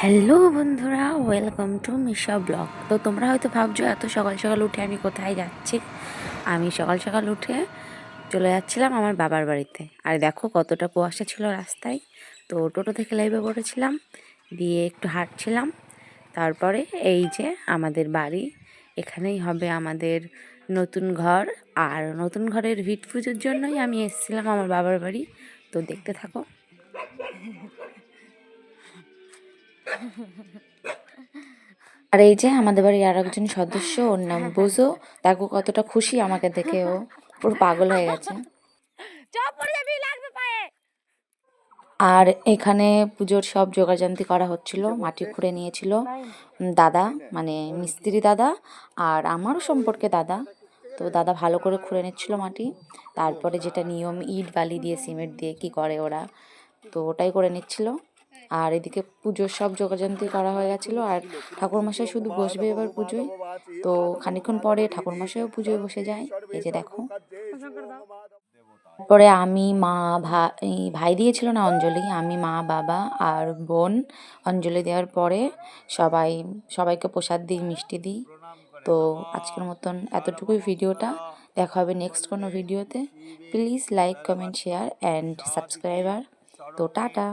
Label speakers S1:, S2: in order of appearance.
S1: Hello বন্ধুরা, welcome to Misha blog. তো তোমরা হয়তো ভাবছো এত সকাল সকাল উঠে আমি কোথায় যাচ্ছি। আমি সকাল সকাল উঠে চলে যাচ্ছিলাম আমার বাবার বাড়িতে। আর দেখো কতটা কুয়াশা ছিল রাস্তায়। তো টোটো থেকে লাইভে পড়েছিলাম, দিয়ে একটু হাঁটছিলাম। তারপরে এই যে আমাদের বাড়ি, এখানেই হবে আমাদের নতুন ঘর। আর নতুন ঘরের ভিট পুজোর জন্যই আমি এসেছিলাম আমার বাবার বাড়ি। তো দেখতে থাকো। আর এই যে আমাদের বাড়ির আর একজন সদস্য, ওর নাম বুঝো। দেখো কতটা খুশি আমাকে দেখে, ও পুরো পাগল হয়ে গেছে। আর এখানে পুজোর সব জোগাড়যন্ত্র করা হচ্ছিল, মাটি খুঁড়ে নিয়েছিল দাদা, মানে মিস্ত্রি দাদা, আর আমারও সম্পর্কে দাদা। তো দাদা ভালো করে খুঁড়ে নিচ্ছিল মাটি। তারপরে যেটা নিয়ম, ইট বালি দিয়ে সিমেন্ট দিয়ে কি করে ওরা, তো ওটাই করে নিচ্ছিল। আর এদিকে পুজোর সব জোগাড়যন্ত্র করা হয়ে গেছিলো। আর ঠাকুরমশাই শুধু বসবে এবার পুজোয়। তো খানিকক্ষণ পরে ঠাকুরমশাইও পুজোয় বসে যায়, এই যে দেখো। তারপরে আমি, মা, ভাই দিয়েছিল না অঞ্জলি, আমি, মা, বাবা আর বোন অঞ্জলি দেওয়ার পরে সবাইকে প্রসাদ দিই, মিষ্টি দিই। তো আজকের মতন এতটুকুই ভিডিওটা। দেখা হবে নেক্সট কোনো ভিডিওতে। Please like, comment, share and subscriber. তো টাটা।